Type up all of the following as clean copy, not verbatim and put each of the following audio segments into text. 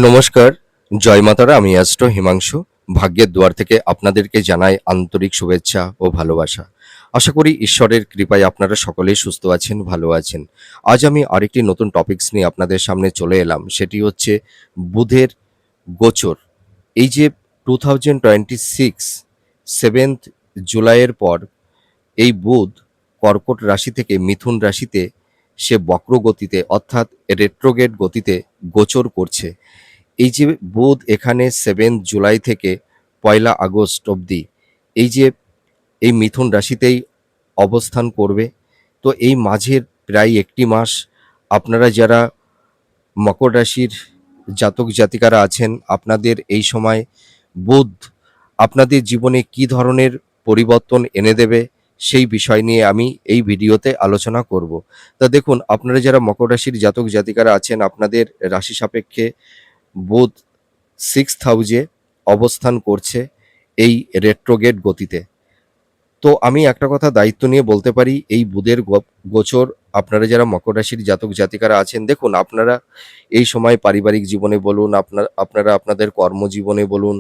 নমস্কার, জয় মাতারা। আমি অ্যাস্ট্রো হিমাংশু। ভাগ্যের দুয়ার থেকে আপনাদেরকে জানাই আন্তরিক শুভেচ্ছা ও ভালোবাসা। আশা করি ঈশ্বরের কৃপায় আপনারা সকলেই সুস্থ আছেন, ভালো আছেন। আজ আমি আরেকটি নতুন টপিকস নিয়ে আপনাদের সামনে চলে এলাম। সেটি হচ্ছে বুধের গোচর। এই যে 2026 7th জুলাইয়ের পর এই বুধ কর্কট রাশি থেকে মিথুন রাশিতে সে বক্র গতিতে অর্থাৎ রেট্রোগেট গতিতে গোচর করছে। এই যে বুধ এখানে 7 জুলাই থেকে 1 আগস্ট অবধি এই যে এই মিথুন রাশিতেই অবস্থান করবে। তো এই মাঝের প্রায় একটি মাস আপনারা যারা মকর রাশির জাতক জাতিকারা আছেন, আপনাদের এই সময় বুধ আপনাদের জীবনে কি ধরনের পরিবর্তন এনে দেবে সেই বিষয় নিয়ে আমি এই ভিডিওতে আলোচনা করব। তা দেখুন, আপনারা যারা মকর রাশির জাতক জাতিকারা আছেন, আপনাদের রাশি সাপেক্ষে বুধ 6th হাউজে অবস্থান করছে এই রেট্রোগেট গতিতে। তো আমি একটা কথা দায়িত্ব নিয়ে বলতে পারি, এই বুধের গোচর আপনারা যারা মকর রাশির জাতক জাতিকারা আছেন, দেখুন আপনারা এই সময় পারিবারিক জীবনে বলুন, আপনারা আপনাদের কর্মজীবনে বলুন,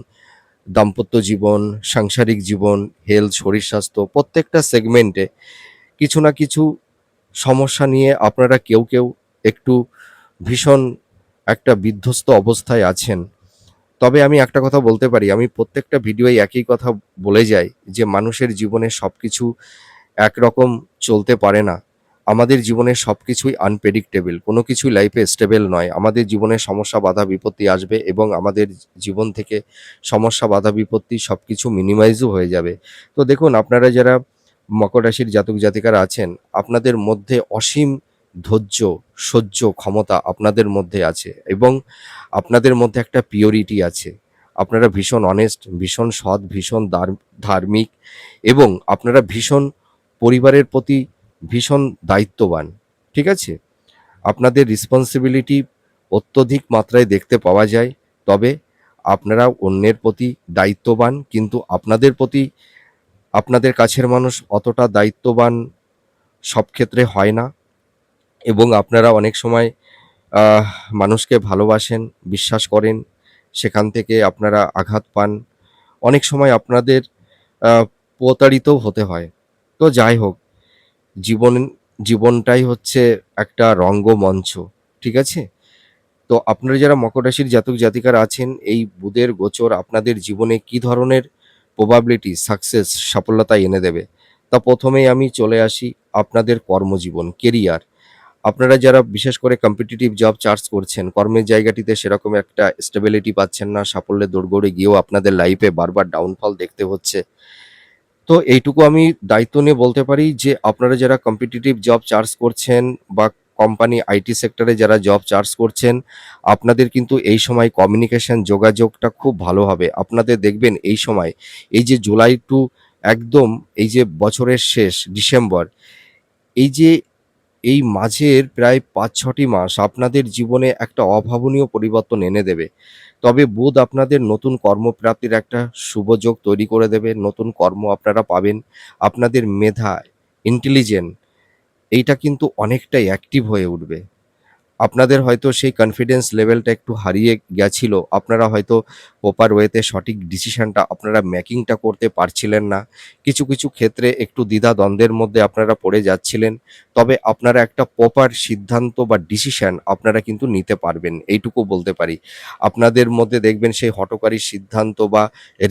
দাম্পত্য জীবন, সাংসারিক জীবন, হেলথ, শরীর স্বাস্থ্য প্রত্যেকটা সেগমেন্টে কিছু না কিছু সমস্যা নিয়ে আপনারা কেউ কেউ একটু ভীষণ একটা বিধ্বস্ত অবস্থায় আছেন। তবে আমি একটা কথা বলতে পারি, আমি প্রত্যেকটা ভিডিওয় একই কথা বলে যাই যে মানুষের জীবনে সবকিছু একরকম চলতে পারে না। আমাদের জীবনে সবকিছুই আনপ্রেডিক্টেবল, কোনো কিছুই লাইফে স্টেবল নয়। আমাদের জীবনে সমস্যা বাধা বিপত্তি আসবে এবং আমাদের জীবন থেকে সমস্যা বাধা বিপত্তি সবকিছু মিনিমাইজও হয়ে যাবে। তো দেখুন, আপনারা যারা মকর রাশির জাতক জাতিকারা আছেন, আপনাদের মধ্যে অসীম ধৈর্য, সহ্য ক্ষমতা আপনাদের মধ্যে আছে এবং আপনাদের মধ্যে একটা পিওরিটি আছে। আপনারা ভীষণ অনেস্ট, ভীষণ সৎ, ভীষণ ধার্মিক এবং আপনারা ভীষণ পরিবারের প্রতি ভীষণ দায়িত্ববান। ঠিক আছে? আপনাদের রেসপন্সিবিলিটি অত্যধিক মাত্রায় দেখতে পাওয়া যায়। তবে আপনারা অন্যের প্রতি দায়িত্ববান, কিন্তু আপনাদের প্রতি আপনাদের কাছের মানুষ অতটা দায়িত্ববান সব ক্ষেত্রে হয় না এবং আপনারা অনেক সময় আহ মানুষকে ভালোবাসেন, বিশ্বাস করেন, সেখান থেকে আপনারা আঘাত পান। অনেক সময় আপনাদের আ প্রতারিতও হতে হয়। তো যাই হোক, জীবন জীবনটাই হচ্ছে একটা রঙ্গমঞ্চ। ঠিক আছে? তো আপনারা যারা মকর রাশির জাতক জাতিকারা আছেন, এই বুধের গোচর আপনাদের জীবনে কি ধরনের প্রবাবিলিটি সাকসেস সফলতা এনে দেবে? তা প্রথমেই আমি চলে আসি আপনাদের কর্মজীবন, কেরিয়ার। আপনারা যারা বিশেষ করে কম্পিটিটিভ জব চার্জ করছেন, কর্মের জায়গাটিতে সেরকম একটা স্টেবিলিটি পাচ্ছেন না, সাফল্যের দোরগোড়ে গিয়েও আপনাদের লাইফে বারবার ডাউনফল দেখতে হচ্ছে। তো এইটুকু আমি দায়িত্ব নিয়ে বলতে পারি যে আপনারা যারা কম্পিটিটিভ জব চার্জ করছেন বা কোম্পানি আইটি সেক্টরে যারা জব চার্জ করছেন, আপনাদের কিন্তু এই সময় কমিউনিকেশন যোগাযোগটা খুব ভালো হবে। আপনাদের দেখবেন এই সময় এই যে জুলাই টু একদম এই যে বছরের শেষ ডিসেম্বর, এই যে এই মাঝের প্রায় ৫-৬টি মাস আপনাদের জীবনে একটা অভাবনীয় পরিবর্তন এনে দেবে। তবে বুধ আপনাদের নতুন কর্মপ্রাপ্তির একটা শুভ যোগ তৈরি করে দেবে। নতুন কর্ম আপনারা পাবেন। আপনাদের মেধা, ইন্টেলিজেন্ট এইটা কিন্তু অনেকটাই অ্যাক্টিভ হয়ে উঠবে। আপনাদের হয়তো সেই কনফিডেন্স লেভেলটা একটু হারিয়ে গেছিল। আপনারা হয়তো প্রপার ওয়েতে সঠিক ডিসিশনটা আপনারা মেকিংটা করতে পারছিলেন না। কিছু কিছু ক্ষেত্রে একটু দ্বিধাদ্বন্দ্বের মধ্যে আপনারা পড়ে যাচ্ছিলেন। তবে আপনারা একটা প্রপার সিদ্ধান্ত বা ডিসিশন আপনারা কিন্তু নিতে পারবেন, এইটুকু বলতে পারি। আপনাদের মধ্যে দেখবেন সেই হঠকারী সিদ্ধান্ত বা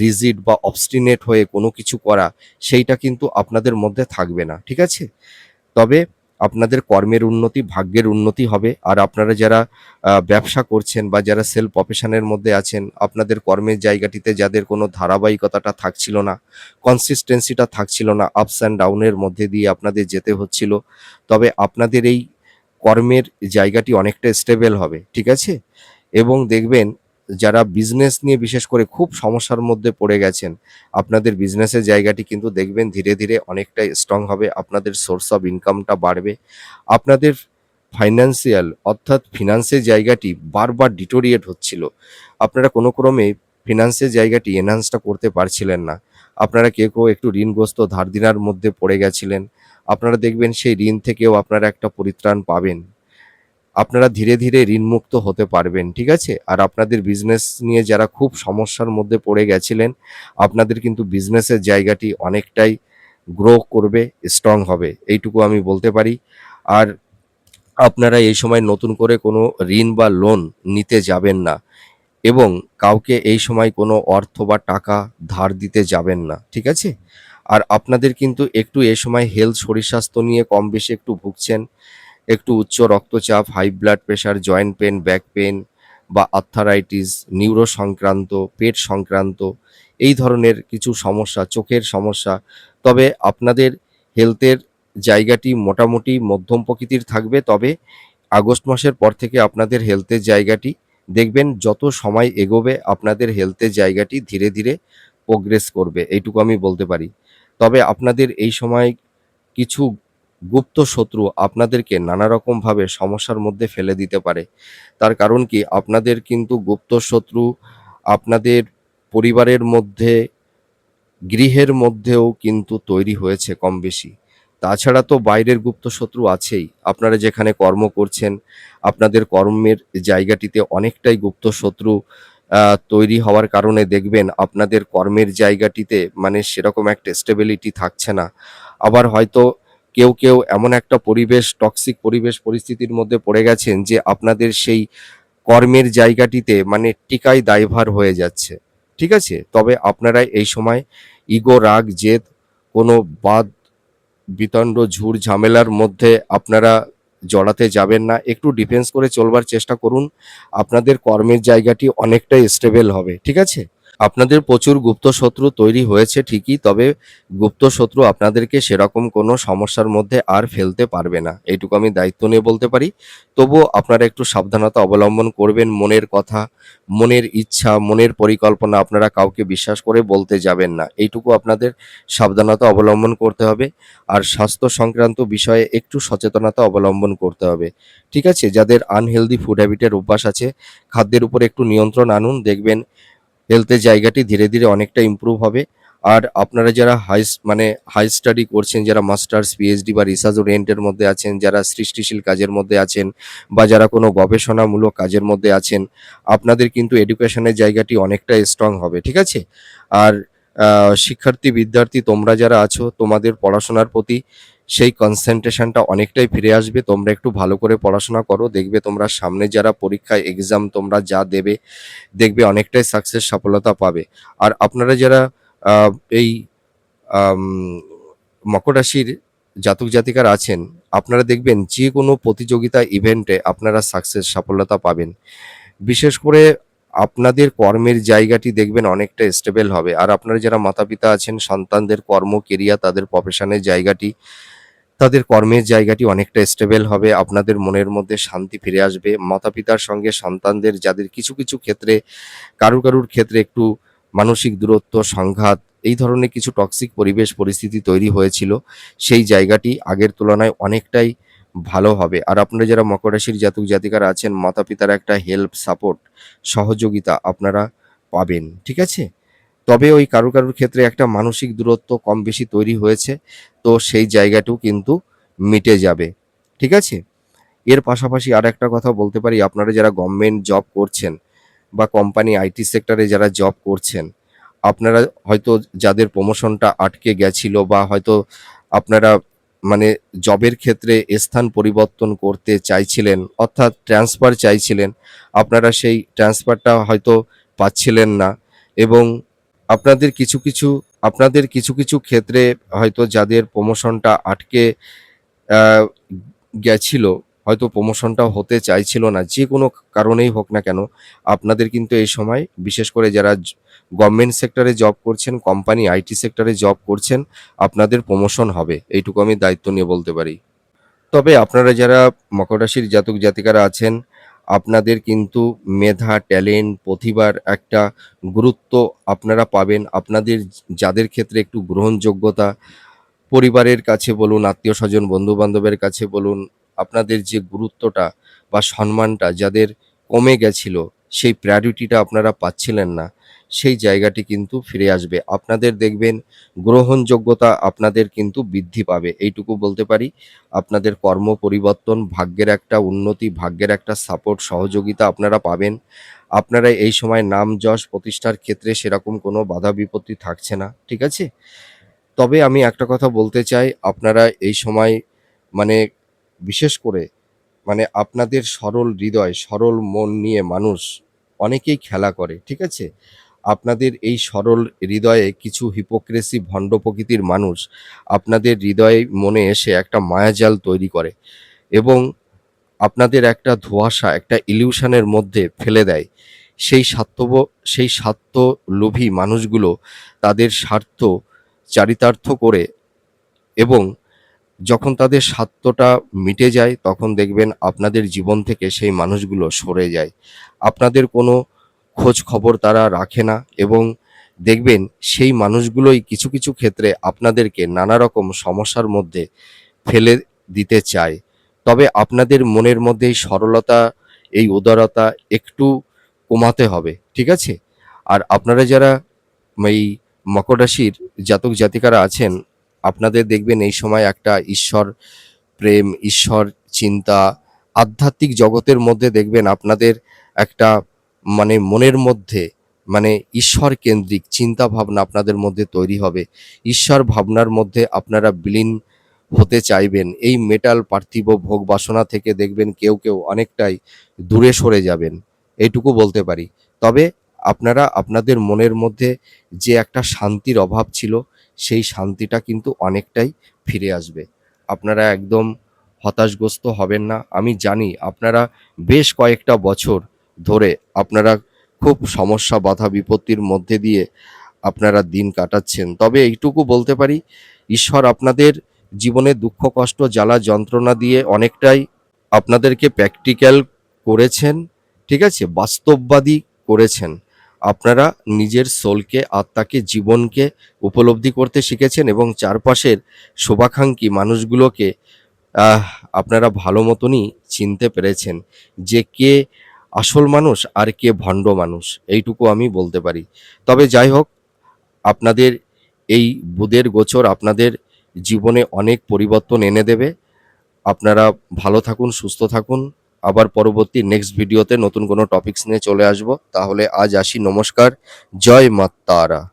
রিজিড বা অবস্টিনেট হয়ে কোনো কিছু করা, সেইটা কিন্তু আপনাদের মধ্যে থাকবে না। ঠিক আছে? তবে আপনাদের কর্মের উন্নতি, ভাগ্যের উন্নতি হবে। আর আপনারা যারা ব্যবসা করছেন বা যারা সেলফ প্রফেশনের মধ্যে আছেন, আপনাদের কর্মের জায়গাটিতে যাদের কোনো ধারাবাহিকতাটা থাকছিল না, কনসিস্টেন্সিটা থাকছিল না, আপস অ্যান্ড ডাউনের মধ্যে দিয়ে আপনাদের যেতে হচ্ছিল, তবে আপনাদের এই কর্মের জায়গাটি অনেকটা স্টেবল হবে। ঠিক আছে? এবং দেখবেন যারা বিজনেস নিয়ে বিশেষ করে খুব সমস্যার মধ্যে পড়ে গেছেন, আপনাদের বিজনেসের জায়গাটি কিন্তু দেখবেন ধীরে ধীরে অনেকটাই স্ট্রং হবে। আপনাদের সোর্স অফ ইনকামটা বাড়বে। আপনাদের ফাইন্যান্সিয়াল অর্থাৎ ফিনান্সের জায়গাটি বারবার ডিটোরিয়েট হচ্ছিল। আপনারা কোনো ক্রমে ফিনান্সের জায়গাটি এনহান্সটা করতে পারছিলেন না। আপনারা কেউ কেউ একটু ঋণগ্রস্ত ধার দেনার মধ্যে পড়ে গেছিলেন। আপনারা দেখবেন সেই ঋণ থেকেও আপনারা একটা পরিত্রাণ পাবেন। আপনারা ধীরে ধীরে ঋণমুক্ত হতে পারবেন, ঠিক আছে? আর আপনাদের বিজনেস নিয়ে যারা খুব সমস্যার মধ্যে পড়ে গেছিলেন, আপনাদের কিন্তু বিজনেসের জায়গাটি অনেকটাই গ্রো করবে, স্ট্রং হবে, এইটুকু আমি বলতে পারি। আর আপনারা এই সময় নতুন করে কোনো ঋণ বা লোন নিতে যাবেন না এবং কাউকে এই সময় কোনো অর্থ বা টাকা ধার দিতে যাবেন না, ঠিক আছে? আর আপনাদের কিন্তু একটু এ সময় হেলথ শরীর স্বাস্থ্য নিয়ে কম বেশি একটু ভুগছেন। একটু উচ্চ রক্তচাপ, high blood pressure, joint pain, back pain বা আর্থারাইটিস, নিউরো সংক্রান্ত, পেট সংক্রান্ত এই ধরনের কিছু সমস্যা, চোখের সমস্যা। তবে আপনাদের হেলথের জায়গাটি মোটামুটি মধ্যম প্রকৃতির থাকবে। তবে আগস্ট মাসের পর থেকে আপনাদের হেলথের জায়গাটি দেখবেন যত সময় এগোবে আপনাদের হেলথের জায়গাটি ধীরে ধীরে প্রোগ্রেস করবে, এইটুকু আমি বলতে পারি। তবে আপনাদের এই সময় কিছু গুপ্ত শত্রু আপনাদেরকে নানা রকমভাবে সমস্যার মধ্যে ফেলে দিতে পারে। তার কারণ কি আপনাদের কিন্তু গুপ্ত শত্রু আপনাদের পরিবারের মধ্যে, গৃহের মধ্যেও কিন্তু তৈরি হয়েছে কম বেশি। তাছাড়া তো বাইরের গুপ্ত শত্রু আছেই। আপনারা যেখানে কর্ম করছেন, আপনাদের কর্মের জায়গাটিতে অনেকটাই গুপ্ত শত্রু তৈরি হওয়ার কারণে দেখবেন আপনাদের কর্মের জায়গাটিতে মানে সেরকম একটা স্টেবিলিটি থাকছে না। আবার হয়তো কেউ এমন একটা পরিবেশ, টক্সিক পরিবেশ পরিস্থিতির মধ্যে পড়ে গেছেন যে আপনাদের সেই কর্মের জায়গাটিতে মানে টিকাই দায়ভার হয়ে যাচ্ছে। ঠিক আছে? তবে আপনারা এই সময় ইগো, রাগ, জেদ কোনো বাদ বিতণ্ড, ঝুট ঝামেলার মধ্যে আপনারা জড়াতে যাবেন না। একটু ডিফেন্স করে চলবার চেষ্টা করুন। আপনাদের কর্মের জায়গাটি অনেকটাই স্টেবল হবে। ঠিক আছে? আপনাদের প্রচুর গুপ্ত শত্রু তৈরি হয়েছে ঠিকই, তবে গুপ্ত শত্রু আপনাদেরকে সেরকম কোনো সমস্যার মধ্যে আর ফেলতে পারবে না। এইটুকু আমি দায়িত্ব নিয়ে বলতে পারি। তবুও আপনারা একটু সাবধানতা অবলম্বন করবেন। মনের কথা, মনের ইচ্ছা, মনের পরিকল্পনা আপনারা কাউকে বিশ্বাস করে বলতে যাবেন না। এইটুকু আপনাদের সাবধানতা অবলম্বন করতে হবে। আর স্বাস্থ্য সংক্রান্ত বিষয়ে একটু সচেতনতা অবলম্বন করতে হবে। ঠিক আছে? যাদের আনহেলদি ফুড হ্যাবিটের অভ্যাস আছে, খাদ্যের উপর একটু নিয়ন্ত্রণ আনুন। দেখবেন হেলথের জায়গাটি ধীরে ধীরে অনেকটা ইমপ্রুভ হবে। আর আপনারা যারা হাই স্টাডি করছেন, যারা মাস্টার্স, পিএইচডি বা রিসার্চ ওরিয়েন্টের মধ্যে আছেন, যারা সৃষ্টিশীল কাজের মধ্যে আছেন বা যারা কোনো গবেষণামূলক কাজের মধ্যে আছেন, আপনাদের কিন্তু এডুকেশনের জায়গাটি অনেকটা স্ট্রং হবে। ঠিক আছে? আর শিক্ষার্থী, বিদ্যার্থী তোমরা যারা আছো, তোমাদের পড়াশোনার প্রতি সেই কনসেন্ট্রেশনটা অনেকটাই ফিরে আসবে। তোমরা একটু ভালো করে পড়াশোনা করো। দেখবে তোমরা সামনে যারা পরীক্ষায় এক্সাম তোমরা যা দেবে, দেখবে অনেকটাই সাকসেস সফলতা পাবে। আর আপনারা যারা আ এই আম মকর রাশির জাতক জাতিকারা আছেন, আপনারা দেখবেন যেকোনো প্রতিযোগিতা ইভেন্টে আপনারা সাকসেস সফলতা পাবেন। বিশেষ করে আপনাদের কর্মের জায়গাটি দেখবেন অনেকটা স্টেবল হবে। আর আপনারা যারা মাতা-পিতা আছেন, সন্তানদের কর্ম, কেরিয়ার, তাদের প্রফেশনের জায়গাটি, তাদের কর্মের জায়গাটি অনেকটা স্টেবল হবে। আপনাদের মনের মধ্যে শান্তি ফিরে আসবে। মাতা-পিতার সঙ্গে সন্তানদের যাদের কিছু ক্ষেত্রে কারুর ক্ষেত্রে একটু মানসিক দূরত্ব, সংঘাত এই ধরনের কিছু টক্সিক পরিবেশ পরিস্থিতি তৈরি হয়েছিল, সেই জায়গাটি আগের তুলনায় অনেকটাই ভালো হবে। আর আপনারা যারা মকর রাশির জাতক জাতিকারা আছেন, মাতা-পিতার একটা হেল্প, সাপোর্ট, সহযোগিতা আপনারা পাবেন। ঠিক আছে? তবে ওই কারুর ক্ষেত্রে একটা মানসিক দূরত্ব কম বেশি তৈরি হয়েছে। তো সেই জায়গাটিও কিন্তু মিটে যাবে। ঠিক আছে? এর পাশাপাশি আরেকটা কথা বলতে পারি, আপনারা যারা গভর্নমেন্ট জব করছেন বা কোম্পানি আইটি সেক্টরে যারা জব করছেন, আপনারা হয়তো যাদের প্রমোশনটা আটকে গেছিল বা হয়তো আপনারা মানে জবের ক্ষেত্রে স্থান পরিবর্তন করতে চাইছিলেন, অর্থাৎ ট্রান্সফার চাইছিলেন, আপনারা সেই ট্রান্সফারটা হয়তো পাচ্ছিলেন না এবং আপনাদের কিছু ক্ষেত্রে হয়তো যাদের প্রমোশনটা আটকে আ গেছিল, হয়তো প্রমোশনটাও হতে চাইছিল না। যেকোনো কারণেই হোক না কেন, আপনাদের কিন্তু এই সময় বিশেষ করে যারা গভর্নমেন্ট সেক্টরে জব করছেন, কোম্পানি আইটি সেক্টরে জব করছেন, আপনাদের প্রমোশন হবে। এইটুকু আমি দায়িত্ব নিয়ে বলতে পারি। তবে আপনারা যারা মকর রাশির জাতক জাতিকারা আছেন, আপনাদের কিন্তু মেধা, ট্যালেন্ট, প্রতিভার একটা গুরুত্ব আপনারা পাবেন। আপনাদের যাদের ক্ষেত্রে একটু গ্রহণযোগ্যতা পরিবারের কাছে বলুন, আত্মীয়স্বজন, বন্ধু-বান্ধবের কাছে বলুন, আপনাদের যে গুরুত্বটা বা সম্মানটা যাদের কমে গেছিল, সেই প্রায়োরিটিটা আপনারা পাচ্ছিলেন না। সেই জায়গাটি কিন্তু ফিরে আসবে। আপনাদের দেখবেন গ্রহণযোগ্যতা আপনাদের কিন্তু বৃদ্ধি পাবে, এইটুকু বলতে পারি। আপনাদের কর্ম পরিবর্তন, ভাগ্যের একটা উন্নতি, ভাগ্যের একটা সাপোর্ট, সহযোগিতা আপনারা পাবেন। আপনারা এই সময় নাম যশ প্রতিষ্ঠার ক্ষেত্রে সেরকম কোনো বাধা বিপত্তি থাকছে না, ঠিক আছে? তবে আমি একটা কথা বলতে চাই, আপনারা এই সময় মানে বিশেষ করে আপনাদের সরল হৃদয়, সরল মন নিয়ে মানুষ অনেকেই খেলা করে, ঠিক আছে? আপনাদের এই সরল হৃদয়ে কিছু হিপোক্রেসি ভণ্ড প্রকৃতির মানুষ আপনাদের হৃদয়ে মনে এসে একটা মায়াজাল তৈরি করে এবং আপনাদের একটা ধোঁয়াশা, একটা ইলিউশনের মধ্যে ফেলে দেয়। সেই স্বার্থলোভী মানুষগুলো তাদের স্বার্থ চারিতার্থ করে এবং যখন তাদের স্বার্থটা মিটে যায় তখন দেখবেন আপনাদের জীবন থেকে সেই মানুষগুলো সরে যায়। আপনাদের কোনো খোঁজ খবর তারা রাখে না এবং দেখবেন সেই মানুষগুলোই কিছু, কিছু ক্ষেত্রে আপনাদেরকে নানা রকম সমস্যার মধ্যে ফেলে দিতে চায়। তবে আপনাদের মনের মধ্যে এই সরলতা, এই উদারতা একটু কমাতে হবে, ঠিক আছে? আর আপনারা যারা এই মকর রাশির জাতক জাতিকারা আছেন, আপনাদের দেখবেন এই সময় একটা ঈশ্বর প্রেম, ঈশ্বর চিন্তা, আধ্যাত্মিক জগতের মধ্যে দেখবেন আপনাদের একটা মনের মধ্যে ঈশ্বর কেন্দ্রিক চিন্তা ভাবনা আপনাদের মধ্যে তৈরি হবে। ঈশ্বর ভাবনার মধ্যে আপনারা বিলীন হতে চাইবেন। এই মেটাল পার্থিব ভোগ বাসনা থেকে দেখবেন কেউ, কেউ অনেকটাই দূরে সরে যাবেন। এইটুকু বলতে পারি। তবে আপনারা আপনাদের মনের মধ্যে যে একটা শান্তির অভাব ছিল, সেই শান্তিটা কিন্তু অনেকটাই ফিরে আসবে। আপনারা একদম হতাশগ্রস্ত হবেন না। আমি জানি আপনারা বেশ কয়েকটা বছর ধরে আপনারা খুব সমস্যা, বাধা, বিপত্তির মধ্যে দিয়ে আপনারা দিন কাটাচ্ছেন। তবে এইটুকু বলতে পারি, ঈশ্বর আপনাদের জীবনে দুঃখ, কষ্ট, জ্বালা, যন্ত্রণা দিয়ে অনেকটাই আপনাদেরকে প্র্যাকটিক্যাল করেছেন, ঠিক আছে? বাস্তববাদী করেছেন। আপনারা নিজের সোলকে, আত্মাকে, জীবনকে উপলব্ধি করতে শিখেছেন এবং চারপাশের শুভাকাঙ্ক্ষী মানুষগুলোকে আহ আপনারা ভালো মতনই চিনতে পেরেছেন যে কে আসল মানুষ আর কে ভণ্ড মানুষ, এইটুকু আমি বলতে পারি। তবে যাই হোক, আপনাদের এই বুধের গোচর আপনাদের জীবনে অনেক পরিবর্তন এনে দেবে। আপনারা ভালো থাকুন, সুস্থ থাকুন। আবার পরবর্তী নেক্সট ভিডিওতে নতুন কোনো টপিকস নিয়ে চলে আসব। তাহলে আজ আসি, নমস্কার, জয় মা তারা।